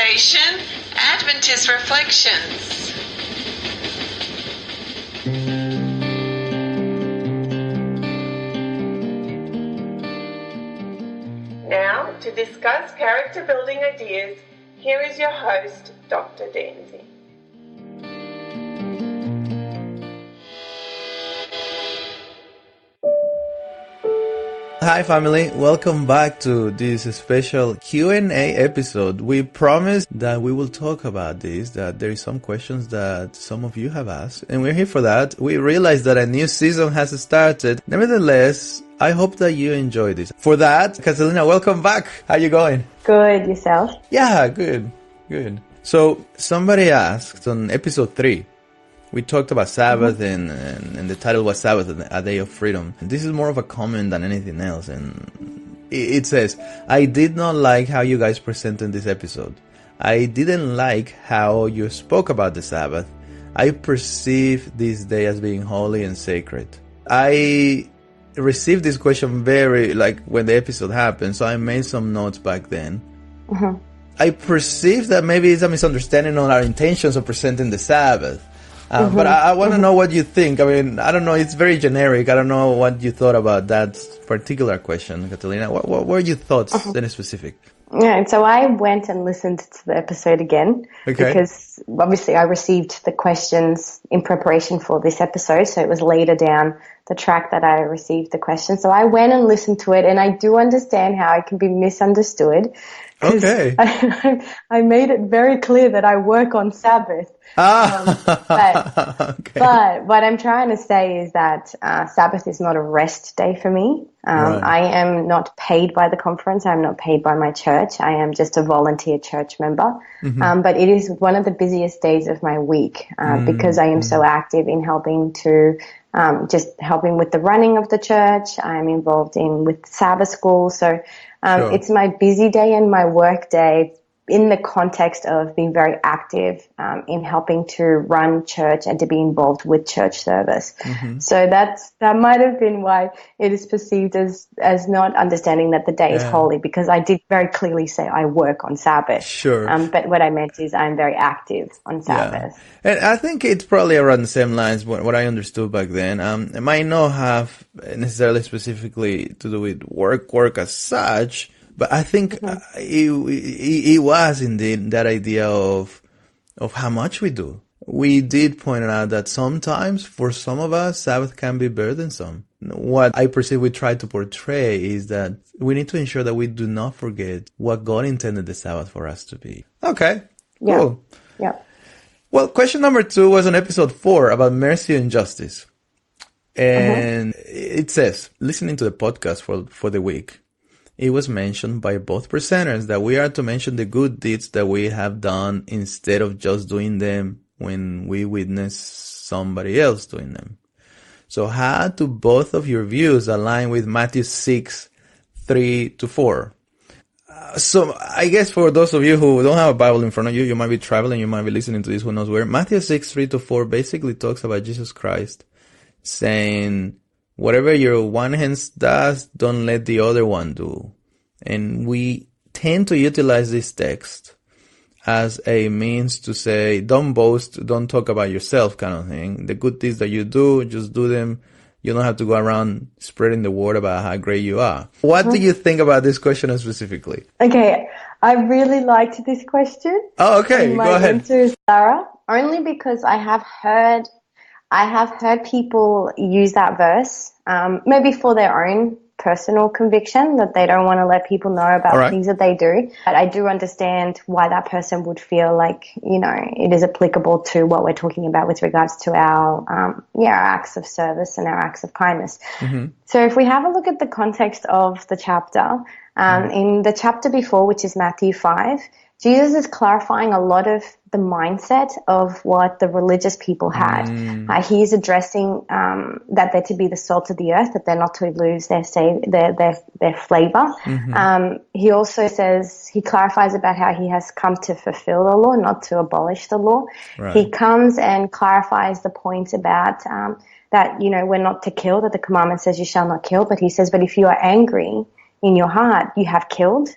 Generation Adventist Reflections. Now, to discuss character building ideas, here is your host, Dr. Danzy. Hi family, welcome back to this special Q&A episode. We promised that we will talk about this, that there is some questions that some of you have asked, and we're here for that. We realize that a new season has started. Nevertheless, I hope that you enjoy this. For that, Catalina, welcome back. How you going? Good, yourself? Yeah, good. So, somebody asked on episode 3, we talked about Sabbath and the title was Sabbath, a Day of Freedom. This is more of a comment than anything else. And it says, I did not like how you guys presented this episode. I didn't like how you spoke about the Sabbath. I perceive this day as being holy and sacred. I received this question when the episode happened, so I made some notes back then. I perceive that maybe it's a misunderstanding on our intentions of presenting the Sabbath. But I want to know what you think. I mean, I don't know. It's very generic. I don't know what you thought about that particular question, Catalina. What were your thoughts in specific? Yeah, so I went and listened to the episode again because obviously I received the questions in preparation for this episode. So it was later down the track that I received the questions. So I went and listened to it, and I do understand how it can be misunderstood. Okay. I made it very clear that I work on Sabbath. But what I'm trying to say is that Sabbath is not a rest day for me. Right. I am not paid by the conference. I'm not paid by my church. I am just a volunteer church member. But it is one of the busiest days of my week because I am so active in helping with the running of the church. I'm involved with Sabbath school. So it's my busy day and my work day in the context of being very active in helping to run church and to be involved with church service. So that might have been why it is perceived as not understanding that the day is holy, because I did very clearly say I work on Sabbath. Sure. But what I meant is I'm very active on Sabbath. Yeah. And I think it's probably around the same lines what I understood back then. It might not have necessarily specifically to do with work as such, but I think it was indeed that idea of how much we do. We did point out that sometimes for some of us, Sabbath can be burdensome. What I perceive we try to portray is that we need to ensure that we do not forget what God intended the Sabbath for us to be. Okay, cool. Yeah. Well, question number 2 was on episode 4 about mercy and justice. And it says, listening to the podcast for the week, it was mentioned by both presenters that we are to mention the good deeds that we have done instead of just doing them when we witness somebody else doing them. So how do both of your views align with Matthew 6:3-4? So I guess for those of you who don't have a Bible in front of you, you might be traveling, you might be listening to this, who knows where. Matthew 6:3-4 basically talks about Jesus Christ saying, whatever your one hand does, don't let the other one do. And we tend to utilize this text as a means to say, don't boast, don't talk about yourself kind of thing. The good things that you do, just do them. You don't have to go around spreading the word about how great you are. What do you think about this question specifically? Okay, I really liked this question. Oh, okay, go ahead. My answer is Sarah, only because I have heard people use that verse, maybe for their own personal conviction, that they don't want to let people know about things that they do. But I do understand why that person would feel like, it is applicable to what we're talking about with regards to our acts of service and our acts of kindness. So if we have a look at the context of the chapter, in the chapter before, which is Matthew 5, Jesus is clarifying a lot of the mindset of what the religious people had. He is addressing that they're to be the salt of the earth, that they're not to lose their flavor. He also he clarifies about how he has come to fulfill the law, not to abolish the law. Right. He comes and clarifies the point about that, we're not to kill, that the commandment says you shall not kill. But he says, but if you are angry, in your heart, you have killed.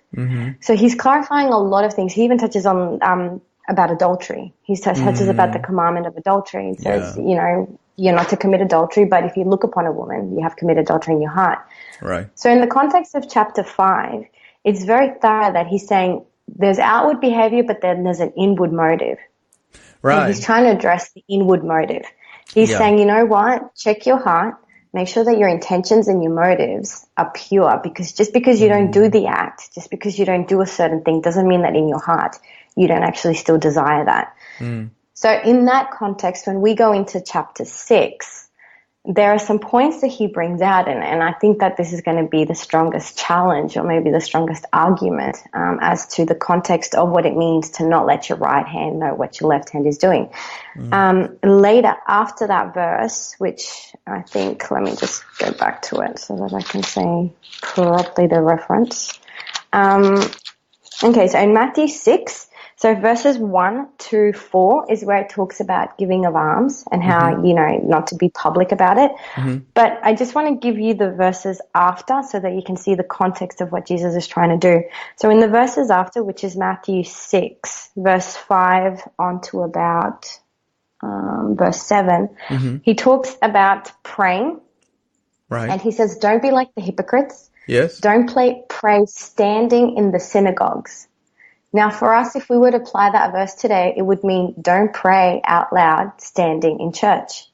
So he's clarifying a lot of things. He even touches on about adultery. He touches about the commandment of adultery. He says, you know, you're not to commit adultery, but if you look upon a woman, you have committed adultery in your heart. Right. So in the context of chapter 5, it's very thorough that he's saying there's outward behavior, but then there's an inward motive. Right. And he's trying to address the inward motive. He's saying, you know what? Check your heart. Make sure that your intentions and your motives are pure, because just because you don't do the act, just because you don't do a certain thing, doesn't mean that in your heart you don't actually still desire that. So in that context, when we go into chapter 6, there are some points that he brings out, and I think that this is going to be the strongest challenge, or maybe the strongest argument as to the context of what it means to not let your right hand know what your left hand is doing. Later, after that verse, which I think, let me just go back to it so that I can say properly the reference. Okay, so in Matthew 6, so verses 1 to 4 is where it talks about giving of alms and how, you know, not to be public about it. But I just want to give you the verses after so that you can see the context of what Jesus is trying to do. So in the verses after, which is Matthew 6, verse 5 on to about verse 7, he talks about praying. Right. And he says, don't be like the hypocrites. Yes. Don't pray standing in the synagogues. Now, for us, if we were to apply that verse today, it would mean don't pray out loud standing in church.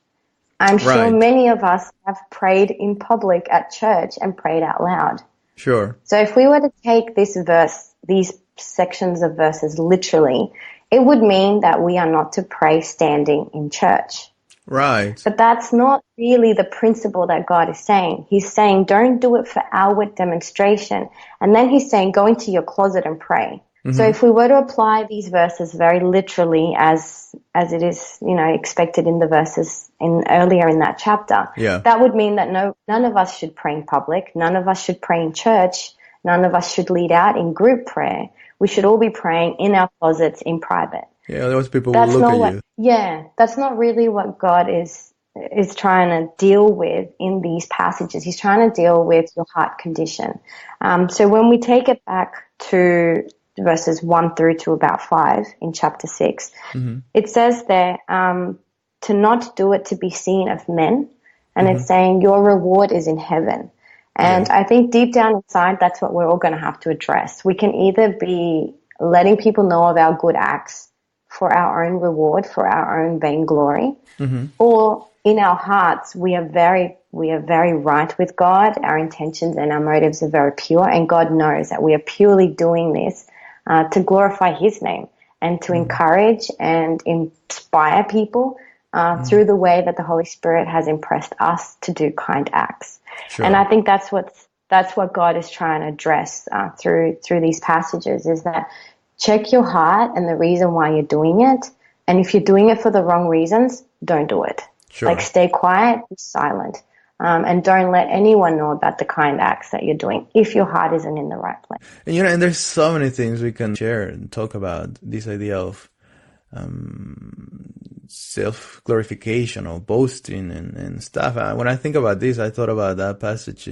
I'm sure many of us have prayed in public at church and prayed out loud. Sure. So if we were to take this verse, these sections of verses literally, it would mean that we are not to pray standing in church. Right. But that's not really the principle that God is saying. He's saying don't do it for outward demonstration. And then he's saying go into your closet and pray. So if we were to apply these verses very literally as it is, you know, expected in the verses earlier in that chapter, that would mean that none of us should pray in public, none of us should pray in church, none of us should lead out in group prayer. We should all be praying in our closets in private. Yeah, those people will look at you. Yeah, that's not really what God is trying to deal with in these passages. He's trying to deal with your heart condition. So when we take it back to verses 1 through to about 5 in chapter 6, it says there to not do it to be seen of men, and it's saying your reward is in heaven. And I think deep down inside, that's what we're all going to have to address. We can either be letting people know of our good acts for our own reward, for our own vainglory, or in our hearts, we are very right with God. Our intentions and our motives are very pure, and God knows that we are purely doing this to glorify his name and to encourage and inspire people through the way that the Holy Spirit has impressed us to do kind acts. Sure. And I think that's what God is trying to address through these passages, is that check your heart and the reason why you're doing it. And if you're doing it for the wrong reasons, don't do it. Sure. Like stay quiet, be silent. And don't let anyone know about the kind acts that you're doing if your heart isn't in the right place. And and there's so many things we can share and talk about this idea of self-glorification or boasting and stuff. When I think about this, I thought about that passage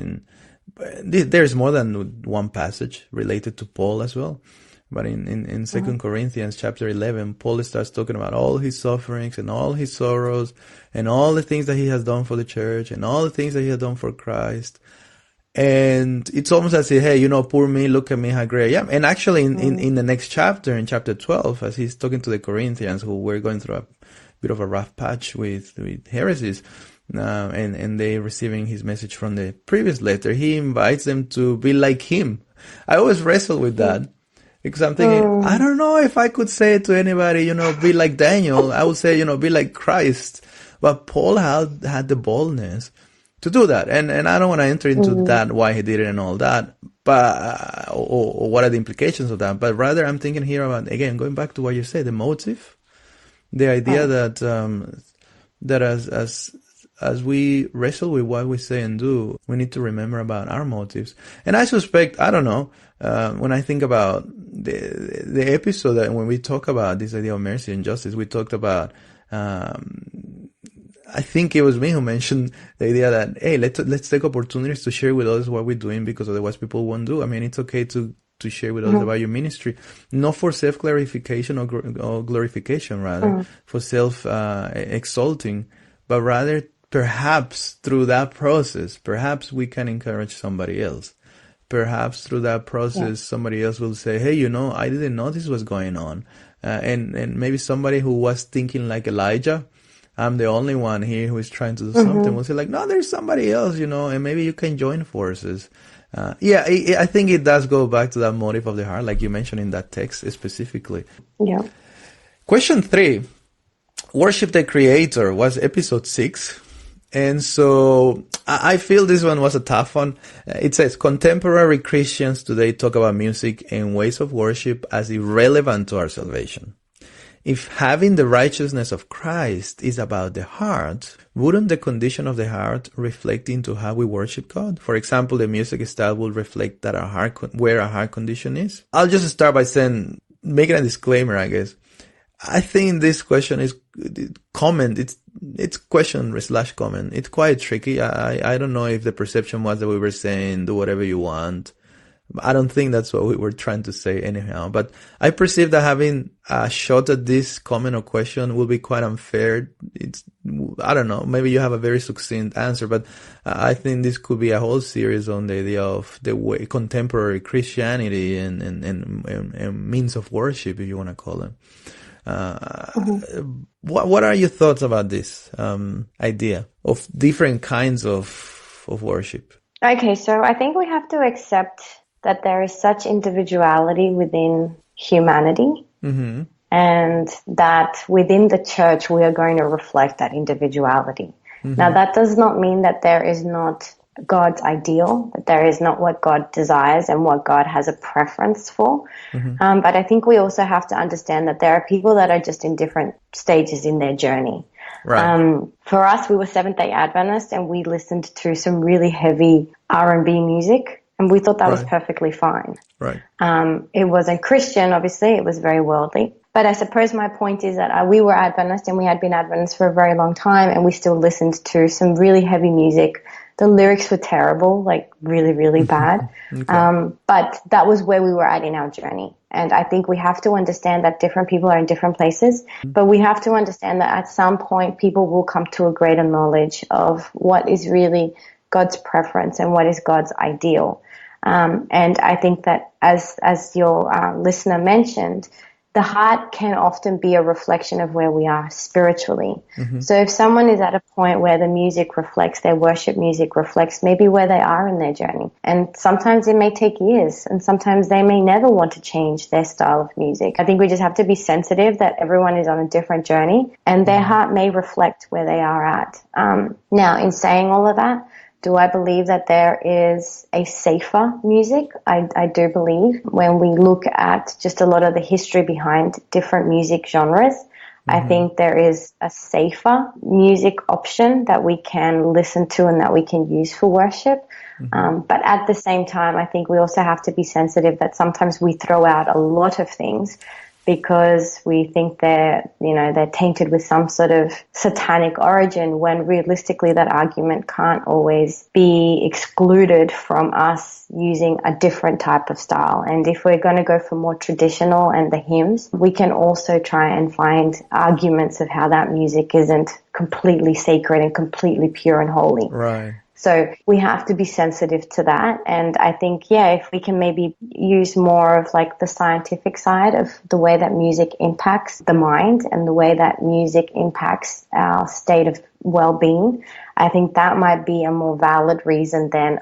there's more than one passage related to Paul as well. But in 2 Corinthians chapter 11, Paul starts talking about all his sufferings and all his sorrows and all the things that he has done for the church and all the things that he has done for Christ. And it's almost as if, hey, poor me, look at me, how great I am. And actually in the next chapter, in chapter 12, as he's talking to the Corinthians who were going through a bit of a rough patch with heresies, and they receiving his message from the previous letter, he invites them to be like him. I always wrestle with that. Because I'm thinking, I don't know if I could say to anybody, be like Daniel. I would say, be like Christ. But Paul had the boldness to do that. And I don't want to enter into that, why he did it and all that, but, or what are the implications of that. But rather I'm thinking here about, again, going back to what you said, the motive, the idea that as we wrestle with what we say and do, we need to remember about our motives. And I suspect, I don't know, when I think about the episode that when we talk about this idea of mercy and justice, we talked about, I think it was me who mentioned the idea that, hey, let's take opportunities to share with others what we're doing, because otherwise people won't do. I mean, it's okay to share with others about your ministry, not for self-clarification or glorification, rather, for self-exalting, but rather perhaps through that process, perhaps we can encourage somebody else. Perhaps through that process, somebody else will say, hey, I didn't know this was going on. And maybe somebody who was thinking like Elijah, I'm the only one here who is trying to do something, will say like, no, there's somebody else, and maybe you can join forces. I think it does go back to that motive of the heart, like you mentioned in that text specifically. Yeah. Question 3, worship the Creator, was episode 6. And so I feel this one was a tough one. It says, contemporary Christians today talk about music and ways of worship as irrelevant to our salvation. If having the righteousness of Christ is about the heart, wouldn't the condition of the heart reflect into how we worship God? For example, the music style will reflect that where our heart condition is. I'll just start by making a disclaimer, I guess. I think this question is comment. It's question/comment. It's quite tricky. I don't know if the perception was that we were saying do whatever you want. I don't think that's what we were trying to say anyhow. But I perceive that having a shot at this comment or question will be quite unfair. I don't know. Maybe you have a very succinct answer, but I think this could be a whole series on the idea of the way contemporary Christianity and means of worship, if you want to call them. What are your thoughts about this idea of different kinds of worship? Okay, so I think we have to accept that there is such individuality within humanity, and that within the church we are going to reflect that individuality. Now, that does not mean that there is not God's ideal, that there is not what God desires and what God has a preference for. But I think we also have to understand that there are people that are just in different stages in their journey. Right. For us, we were Seventh-day Adventist, and we listened to some really heavy R&B music, and we thought that was perfectly fine. Right. It wasn't Christian, obviously. It was very worldly. But I suppose my point is that we were Adventist, and we had been Adventist for a very long time, and we still listened to some really heavy music. The lyrics were terrible, like really, really bad. But that was where we were at in our journey. And I think we have to understand that different people are in different places, but we have to understand that at some point people will come to a greater knowledge of what is really God's preference and what is God's ideal. And I think that as your listener mentioned, the heart can often be a reflection of where we are spiritually. So if someone is at a point where the music reflects, their worship music reflects maybe where they are in their journey, and sometimes it may take years, and sometimes they may never want to change their style of music. I think we just have to be sensitive that everyone is on a different journey, and their heart may reflect where they are at. Now, in saying all of that, do I believe that there is a safer music? I do believe when we look at just a lot of the history behind different music genres, I think there is a safer music option that we can listen to and that we can use for worship. But at the same time, I think we also have to be sensitive that sometimes we throw out a lot of things because we think they're tainted with some sort of satanic origin, when realistically that argument can't always be excluded from us using a different type of style. And if we're going to go for more traditional and the hymns, we can also try and find arguments of how that music isn't completely sacred and completely pure and holy. Right. So we have to be sensitive to that. And I think, if we can maybe use more of like the scientific side of the way that music impacts the mind and the way that music impacts our state of well-being, I think that might be a more valid reason than,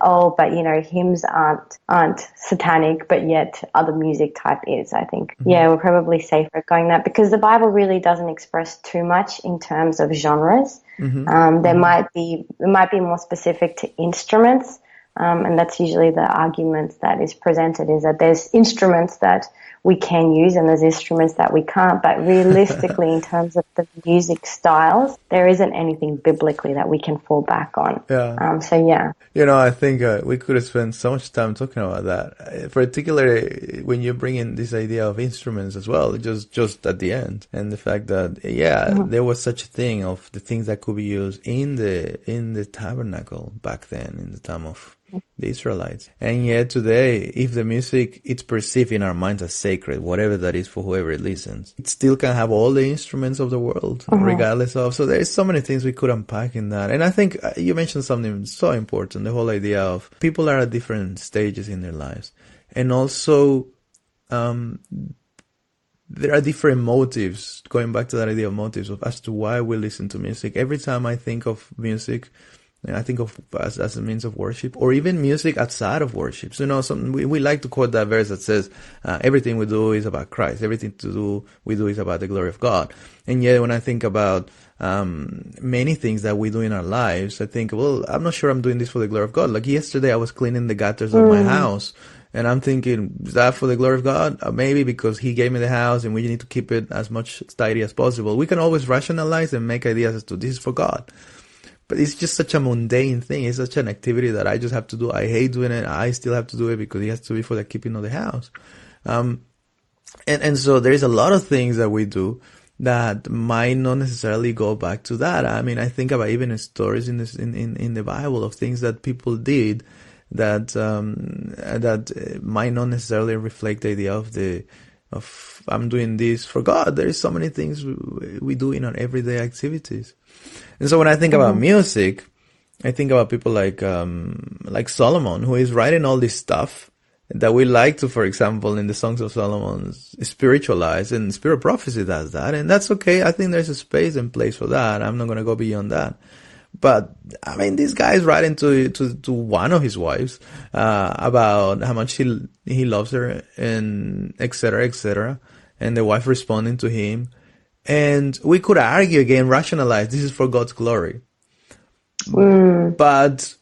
hymns aren't satanic, but yet other music type is. I think, we're probably safer going that, because the Bible really doesn't express too much in terms of genres. It might be more specific to instruments, And that's usually the argument that is presented, is that there's instruments that we can use and there's instruments that we can't. But realistically, in terms of the music styles, there isn't anything biblically that we can fall back on. Yeah. So yeah. I think we could have spent so much time talking about that, particularly when you bring in this idea of instruments as well, just at the end, and the fact that there was such a thing of the things that could be used in the tabernacle back then, in the time of the Israelites. And yet today, if the music it's perceived in our minds as sacred, whatever that is for whoever it listens, it still can have all the instruments of the world, regardless of. So there's so many things we could unpack in that. And I think you mentioned something so important, the whole idea of people are at different stages in their lives. And also, there are different motives, going back to that idea of motives, as to why we listen to music. Every time I think of music, I think of as a means of worship, or even music outside of worship. So, we like to quote that verse that says, everything we do is about Christ. Everything we do is about the glory of God. And yet when I think about many things that we do in our lives, I think, well, I'm not sure I'm doing this for the glory of God. Like yesterday, I was cleaning the gutters of my house. And I'm thinking, is that for the glory of God? Maybe because he gave me the house and we need to keep it as much tidy as possible. We can always rationalize and make ideas as to this is for God. But it's just such a mundane thing. It's such an activity that I just have to do. I hate doing it. I still have to do it because it has to be for the keeping of the house. And so there's a lot of things that we do that might not necessarily go back to that. I mean, I think about even stories in the Bible of things that people did that might not necessarily reflect the idea of I'm doing this for God. There is so many things we do in our everyday activities. And so when I think about music, I think about people like Solomon, who is writing all this stuff that we like to, for example, in the Songs of Solomon, spiritualize, and Spirit Prophecy does that. And that's okay. I think there's a space and place for that. I'm not going to go beyond that. But I mean, this guy is writing to one of his wives, about how much he loves her, and et cetera, and the wife responding to him. And we could argue again, rationalize, this is for God's glory. But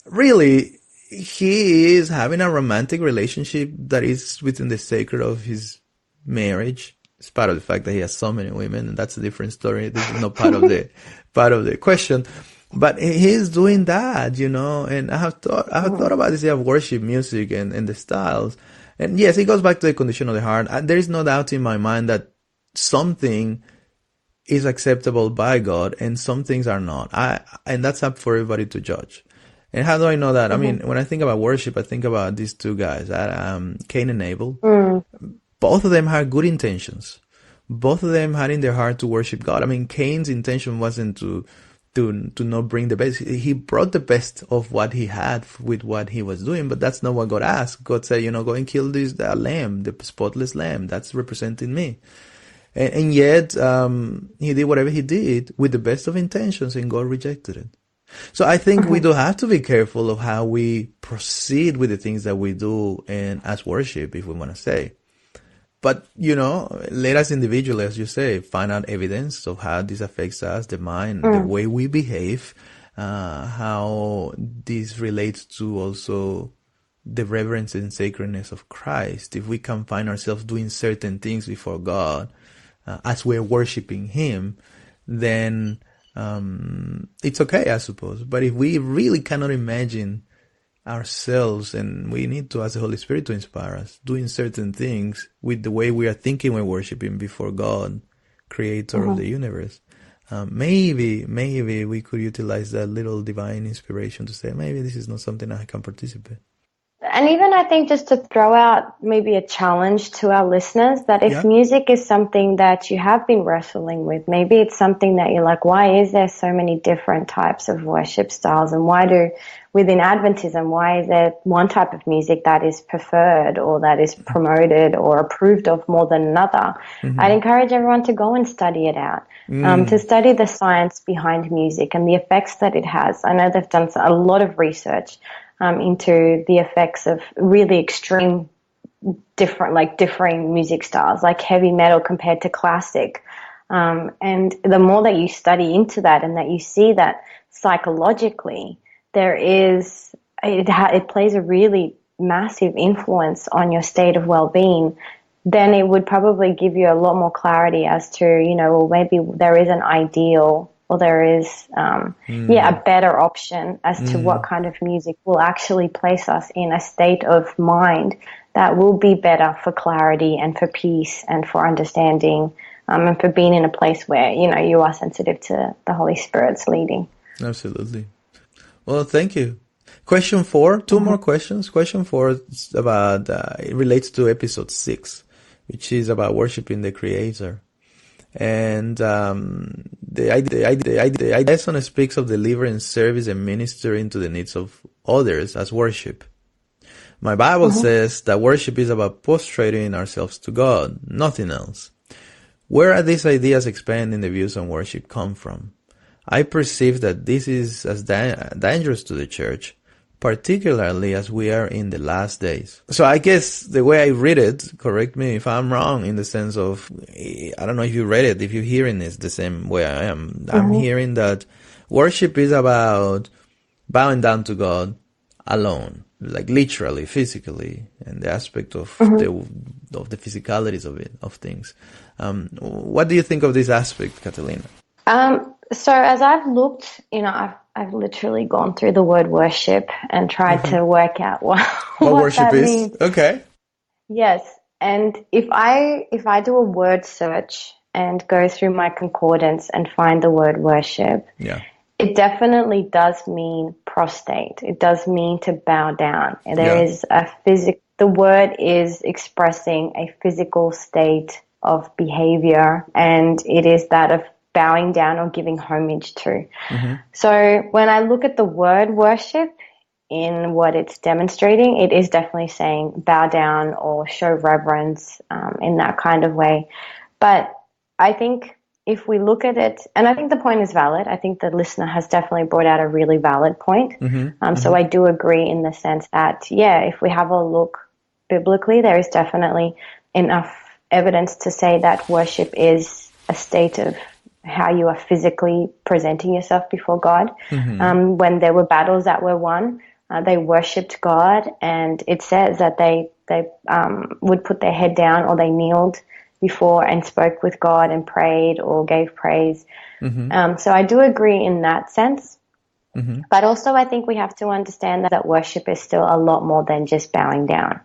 really, he is having a romantic relationship that is within the sacred of his marriage. It's part of the fact that he has so many women, and that's a different story. This is not part of the question. But he's doing that, and I have thought about this idea of worship music and the styles. And yes, it goes back to the condition of the heart. There is no doubt in my mind that something is acceptable by God and some things are not. And that's up for everybody to judge. And how do I know that? I mean, when I think about worship, I think about these two guys, Cain and Abel. Both of them had good intentions. Both of them had in their heart to worship God. I mean, Cain's intention wasn't to not bring the best. He brought the best of what he had with what he was doing, but that's not what God asked. God said, go and kill that lamb, the spotless lamb. That's representing me. And yet, he did whatever he did with the best of intentions, and God rejected it. So I think we do have to be careful of how we proceed with the things that we do and as worship, if we want to say. But, let us individually, as you say, find out evidence of how this affects us, the mind, the way we behave, how this relates to also the reverence and sacredness of Christ. If we can find ourselves doing certain things before God, as we're worshiping Him, then it's okay, I suppose. But if we really cannot imagine ourselves, and we need to ask the Holy Spirit to inspire us, doing certain things with the way we are thinking when worshiping before God, creator of the universe, maybe we could utilize that little divine inspiration to say, maybe this is not something I can participate. And even I think just to throw out maybe a challenge to our listeners, that if music is something that you have been wrestling with, maybe it's something that you're like, why is there so many different types of worship styles? And within Adventism, why is there one type of music that is preferred or that is promoted or approved of more than another? I'd encourage everyone to go and study it out, to study the science behind music and the effects that it has. I know they've done a lot of research into the effects of really extreme, differing music styles, like heavy metal compared to classic. And the more that you study into that and that you see that psychologically, there is it plays a really massive influence on your state of well-being, then it would probably give you a lot more clarity as to, well, maybe there is an ideal, or there is, a better option as to what kind of music will actually place us in a state of mind that will be better for clarity and for peace and for understanding, and for being in a place where, you are sensitive to the Holy Spirit's leading. Absolutely. Well, thank you. Question 4, two more questions. Question 4 is about, it relates to episode 6, which is about worshiping the Creator. And the lesson speaks of delivering service and ministering to the needs of others as worship. My Bible says that worship is about prostrating ourselves to God, nothing else. Where are these ideas expanding the views on worship come from? I perceive that this is as dangerous to the church, particularly as we are in the last days. So I guess the way I read it, correct me if I'm wrong, in the sense of, I don't know if you read it, if you're hearing this the same way I am. I'm hearing that worship is about bowing down to God alone, like literally, physically, and the aspect of the physicalities of things. What do you think of this aspect, Catalina? So as I've looked, I've literally gone through the word worship and tried to work out what worship that is. means. Okay. Yes, and if I do a word search and go through my concordance and find the word worship, it definitely does mean prostrate. It does mean to bow down. There is the word is expressing a physical state of behavior, and it is that of bowing down or giving homage to. So when I look at the word worship in what it's demonstrating, it is definitely saying bow down or show reverence in that kind of way. But I think if we look at it, and I think the point is valid, I think the listener has definitely brought out a really valid point. So I do agree in the sense that, if we have a look biblically, there is definitely enough evidence to say that worship is a state of how you are physically presenting yourself before God. When there were battles that were won, they worshipped God, and it says that they would put their head down, or they kneeled before and spoke with God and prayed or gave praise. So I do agree in that sense. But also I think we have to understand that worship is still a lot more than just bowing down.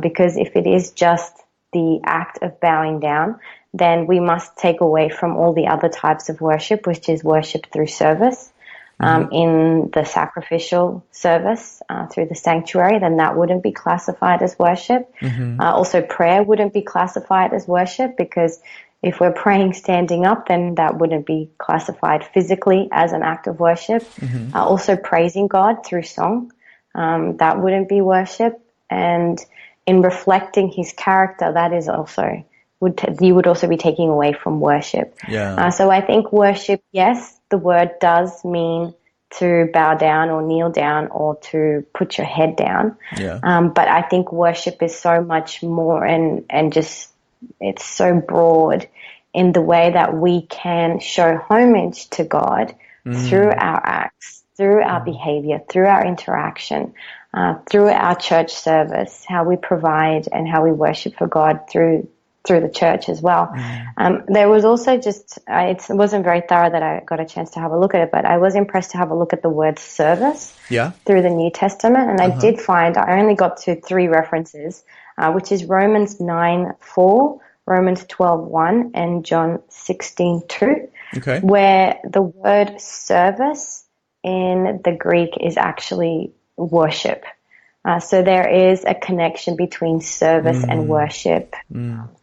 Because if it is just the act of bowing down, then we must take away from all the other types of worship, which is worship through service, in the sacrificial service, through the sanctuary, then that wouldn't be classified as worship. Also, prayer wouldn't be classified as worship, because if we're praying standing up, then that wouldn't be classified physically as an act of worship. Also, praising God through song, that wouldn't be worship. And in reflecting his character, that is also you would also be taking away from worship. So I think worship, yes, the word does mean to bow down or kneel down or to put your head down. But I think worship is so much more, and just it's so broad in the way that we can show homage to God through our acts, through our behavior, through our interaction, through our church service, how we provide and how we worship for God through the church as well. There was also it wasn't very thorough that I got a chance to have a look at it, but I was impressed to have a look at the word service through the New Testament. And I did find, I only got to 3 references, which is Romans 9:4, Romans 12:1, and John 16:2, where the word service in the Greek is actually worship. So there is a connection between service and worship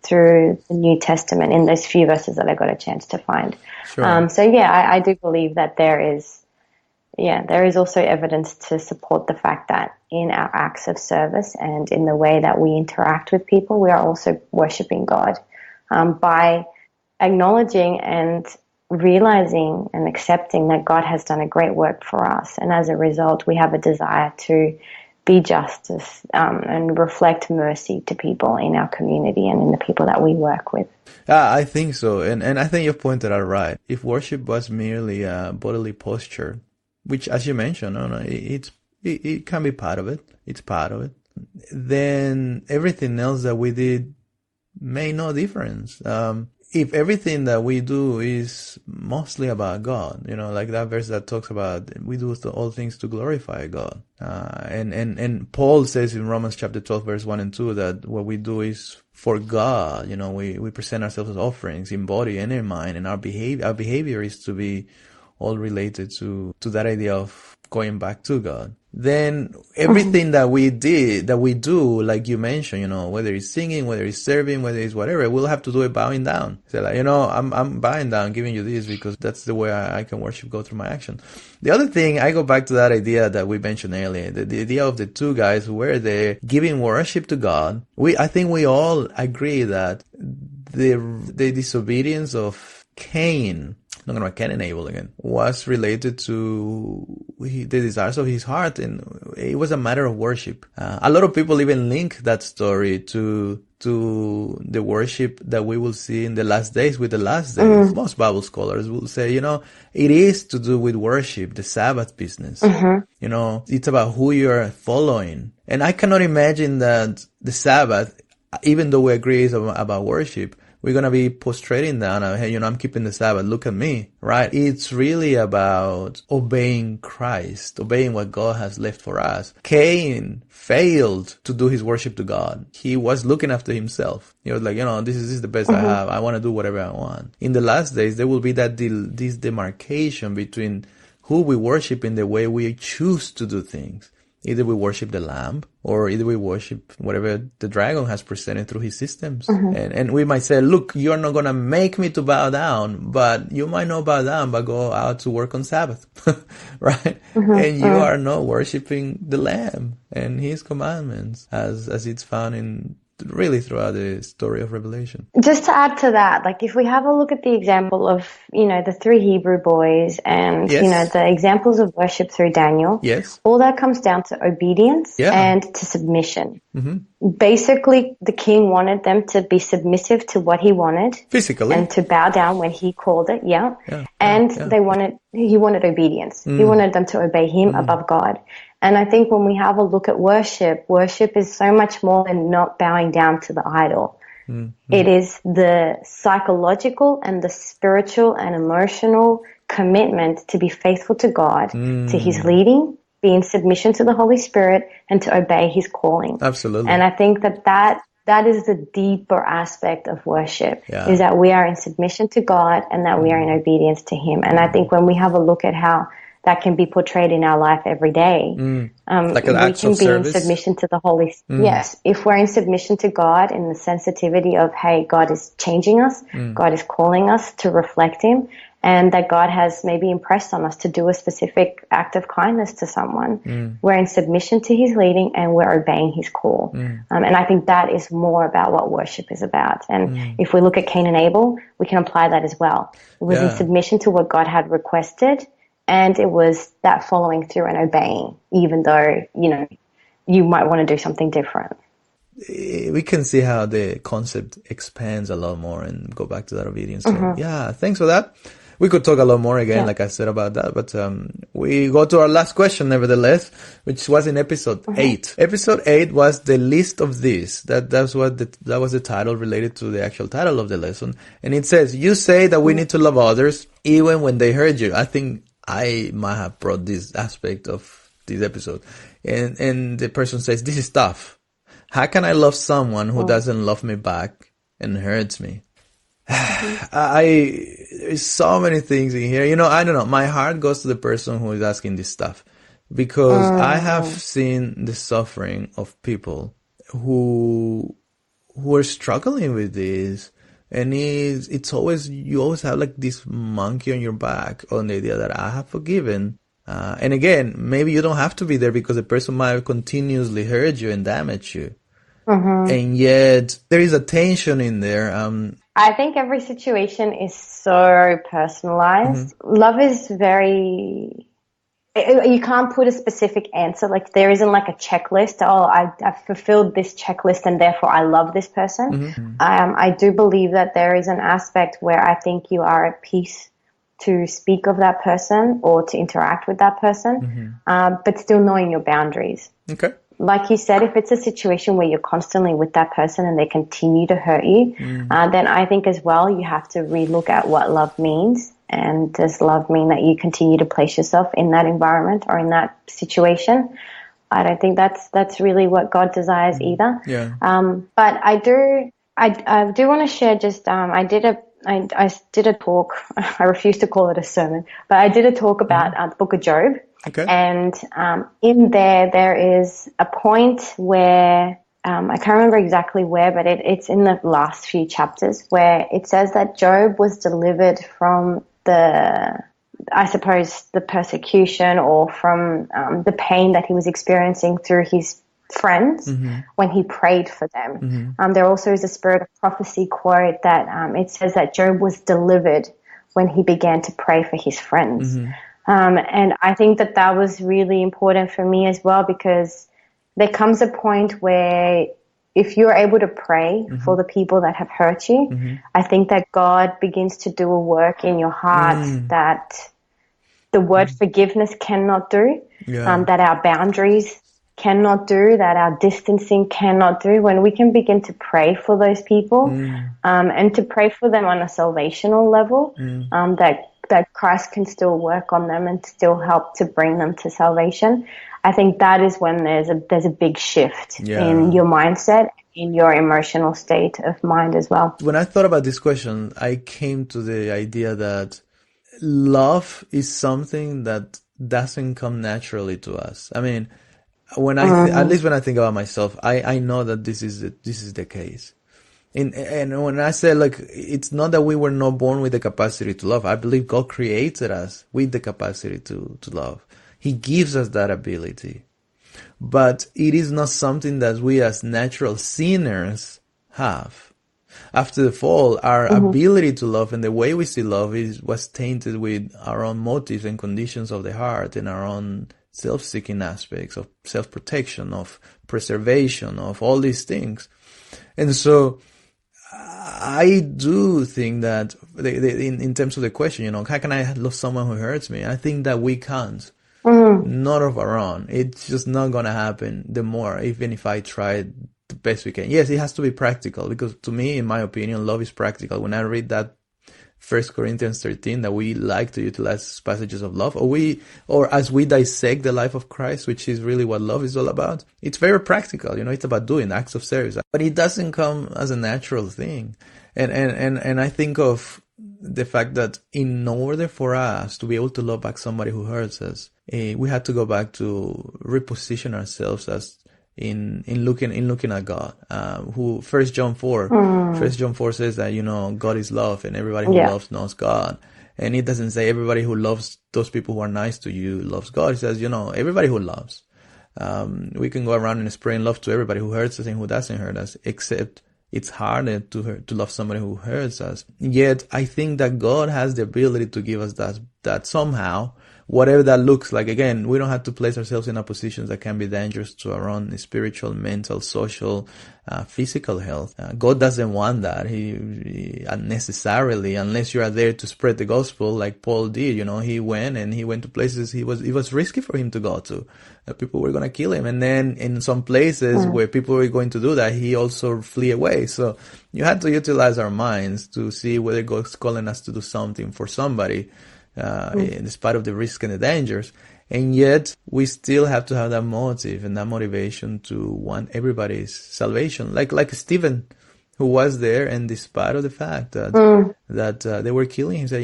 through the New Testament in those few verses that I got a chance to find. I do believe that there is also evidence to support the fact that in our acts of service and in the way that we interact with people, we are also worshiping God by acknowledging and realizing and accepting that God has done a great work for us. And as a result, we have a desire to be justice and reflect mercy to people in our community and in the people that we work with. I think so. And I think you've pointed out right. If worship was merely a bodily posture, which, as you mentioned, it's it can be part of it. It's part of it. Then everything else that we did made no difference. If everything that we do is mostly about God, like that verse that talks about we do all things to glorify God. And Paul says in Romans chapter 12 verse 1 and 2 that what we do is for God. We present ourselves as offerings in body and in mind, and our behavior is to be all related to that idea of going back to God. Then everything that we do, like you mentioned, whether it's singing, whether it's serving, whether it's whatever, we'll have to do it bowing down. So I'm bowing down, giving you this because that's the way I can worship God through my action. The other thing, I go back to that idea that we mentioned earlier, the idea of the two guys who were there giving worship to God. I think we all agree that the disobedience of Cain, I'm not going to Cain and Abel again, was related to the desires of his heart, and it was a matter of worship. A lot of people even link that story to the worship that we will see in the last days with the last days. Most Bible scholars will say, it is to do with worship, the Sabbath business. It's about who you're following. And I cannot imagine that the Sabbath, even though we agree it's about worship, we're going to be prostrating down. Hey, I'm keeping the Sabbath. Look at me, right? It's really about obeying Christ, obeying what God has left for us. Cain failed to do his worship to God. He was looking after himself. He was like, this is the best I have. I want to do whatever I want. In the last days, there will be this demarcation between who we worship in the way we choose to do things. Either we worship the lamb, or either we worship whatever the dragon has presented through his systems. And we might say, look, you're not going to make me to bow down, but you might not bow down, but go out to work on Sabbath, right? And you are not worshiping the lamb and his commandments as it's found in really throughout the story of Revelation. Just to add to that, like if we have a look at the example of, the 3 Hebrew boys and, the examples of worship through Daniel, all that comes down to obedience and to submission. Basically, the king wanted them to be submissive to what he wanted. Physically. And to bow down when he called it, he wanted obedience. He wanted them to obey him above God. And I think when we have a look at worship is so much more than not bowing down to the idol. It is the psychological and the spiritual and emotional commitment to be faithful to God, to his leading, be in submission to the Holy Spirit, and to obey his calling. Absolutely. And I think that is the deeper aspect of worship, is that we are in submission to God and that we are in obedience to him. And I think when we have a look at how that can be portrayed in our life every day. Like an act of service. We can be in submission to the Holy Spirit. Yes. If we're in submission to God in the sensitivity of, hey, God is changing us, God is calling us to reflect him, and that God has maybe impressed on us to do a specific act of kindness to someone. We're in submission to his leading and we're obeying his call. And I think that is more about what worship is about. And if we look at Cain and Abel, we can apply that as well. It was in submission to what God had requested, and it was that following through and obeying, even though, you might want to do something different. We can see how the concept expands a lot more and go back to that obedience. So, thanks for that. We could talk a lot more again, like I said, about that, but we go to our last question, nevertheless, which was in episode 8. Episode 8 was the list of these. That was the title related to the actual title of the lesson. And it says, you say that we need to love others even when they hurt you. I think I might have brought this aspect of this episode. And the person says, this is tough. How can I love someone who doesn't love me back and hurts me? There's so many things in here. I don't know. My heart goes to the person who is asking this stuff, because I have seen the suffering of people who are struggling with this. And you always have like this monkey on your back on the idea that I have forgiven. And again, maybe you don't have to be there because the person might continuously hurt you and damage you. And yet there is a tension in there. I think every situation is so personalized. Love is very, you can't put a specific answer. Like there isn't like a checklist. I've fulfilled this checklist and therefore I love this person. I do believe that there is an aspect where I think you are at peace to speak of that person or to interact with that person, but still knowing your boundaries. Okay. Like you said, if it's a situation where you're constantly with that person and they continue to hurt you, then I think as well you have to relook at what love means. And does love mean that you continue to place yourself in that environment or in that situation? I don't think that's really what God desires either. Yeah. But I do want to share just I did a talk. I refuse to call it a sermon, but I did a talk about the Book of Job. Okay. And in there is a point where I can't remember exactly where, but it's in the last few chapters where it says that Job was delivered from the persecution or from the pain that he was experiencing through his friends when he prayed for them. There also is a Spirit of Prophecy quote that it says that Job was delivered when he began to pray for his friends. And I think that was really important for me as well, because there comes a point where if you're able to pray for the people that have hurt you, I think that God begins to do a work in your heart that the word forgiveness cannot do, that our boundaries cannot do, that our distancing cannot do. When we can begin to pray for those people and to pray for them on a salvational level, that Christ can still work on them and still help to bring them to salvation. I think that is when there's a big shift in your mindset, in your emotional state of mind as well. When I thought about this question, I came to the idea that love is something that doesn't come naturally to us. I mean, when at least when I think about myself, I know that this is the case. And when I say, like, it's not that we were not born with the capacity to love. I believe God created us with the capacity to love. He gives us that ability. But it is not something that we as natural sinners have. After the fall, our ability to love and the way we see love was tainted with our own motives and conditions of the heart and our own self-seeking aspects of self-protection, of preservation, of all these things. And so I do think that in terms of the question, how can I love someone who hurts me? I think that we can't. Not of our own. It's just not going to happen even if I try the best we can. Yes, it has to be practical, because to me, in my opinion, love is practical. When I read that 1 Corinthians 13, that we like to utilize passages of love, or as we dissect the life of Christ, which is really what love is all about, it's very practical. It's about doing acts of service, but it doesn't come as a natural thing. And I think of the fact that in order for us to be able to love back somebody who hurts us, we had to go back to reposition ourselves as in looking at God, who 1 John 4 says that, God is love and everybody who loves knows God. And it doesn't say everybody who loves those people who are nice to you loves God. It says, everybody who loves. We can go around and spraying love to everybody who hurts us and who doesn't hurt us, except it's harder to love somebody who hurts us. Yet I think that God has the ability to give us that somehow, whatever that looks like. Again, we don't have to place ourselves in positions that can be dangerous to our own spiritual, mental, social, physical health. God doesn't want that. He unnecessarily, unless you are there to spread the gospel like Paul did. He went to places it was risky for him to go to. People were going to kill him. And then in some places where people were going to do that, he also flee away. So you had to utilize our minds to see whether God's calling us to do something for somebody, in spite of the risk and the dangers. And yet we still have to have that motive and that motivation to want everybody's salvation. Like Stephen, who was there, and despite of the fact that they were killing him, said,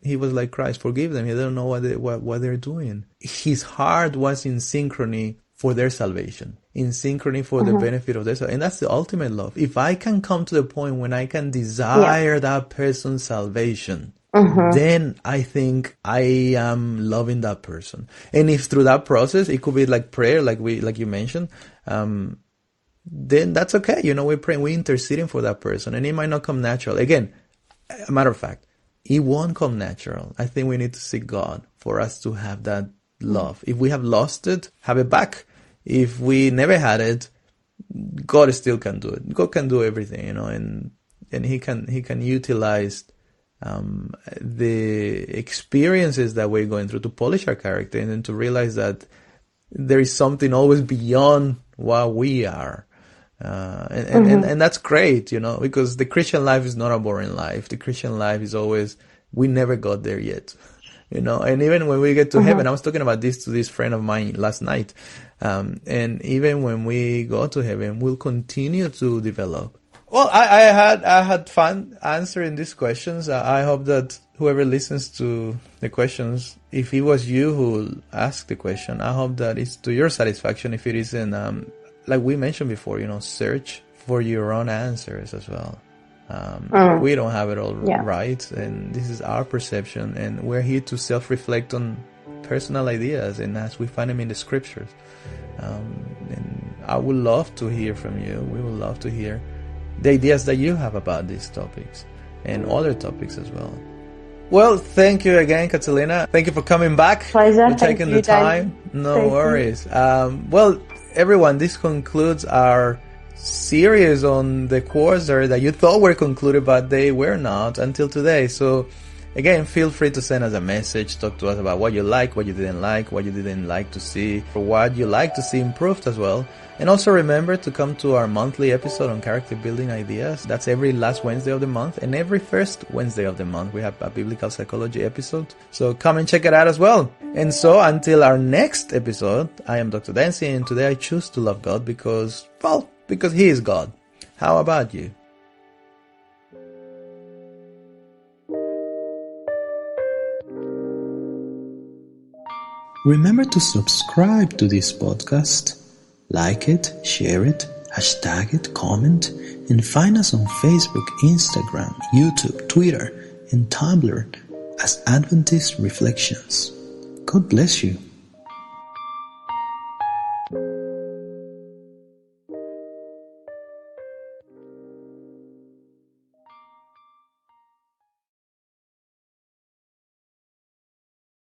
he was like Christ, forgive them. They don't know what they're doing. His heart was in synchrony for their salvation, in synchrony for the benefit of their salvation. And that's the ultimate love. If I can come to the point when I can desire that person's salvation, then I think I am loving that person. And if through that process, it could be like prayer, like you mentioned, then that's okay. We're praying, we're interceding for that person, and it might not come natural. Again, a matter of fact, it won't come natural. I think we need to seek God for us to have that love. If we have lost it, have it back. If we never had it, God still can do it. God can do everything, and He can utilize the experiences that we're going through to polish our character, and then to realize that there is something always beyond what we are. And that's great, because the Christian life is not a boring life. The Christian life is always, we never got there yet, and even when we get to heaven, I was talking about this to this friend of mine last night. And even when we go to heaven, we'll continue to develop. Well, I had fun answering these questions. I hope that whoever listens to the questions, if it was you who asked the question, I hope that it's to your satisfaction. If it isn't, like we mentioned before, search for your own answers as well. We don't have it all right, and this is our perception, and we're here to self-reflect on personal ideas, and as we find them in the scriptures. And I would love to hear from you. We would love to hear the ideas that you have about these topics and other topics as well. Well, thank you again, Catalina. Thank you for coming back. Pleasure. For taking the time. No worries. Well, everyone, this concludes our series on the quotes that you thought were concluded, but they were not until today. So again, feel free to send us a message, talk to us about what you like, what you didn't like to see, or what you like to see improved as well. And also remember to come to our monthly episode on character building ideas. That's every last Wednesday of the month, and every first Wednesday of the month we have a biblical psychology episode. So come and check it out as well. And so until our next episode, I am Dr. Dancy, and today I choose to love God because He is God. How about you? Remember to subscribe to this podcast, like it, share it, hashtag it, comment, and find us on Facebook, Instagram, YouTube, Twitter, and Tumblr as Adventist Reflections. God bless you.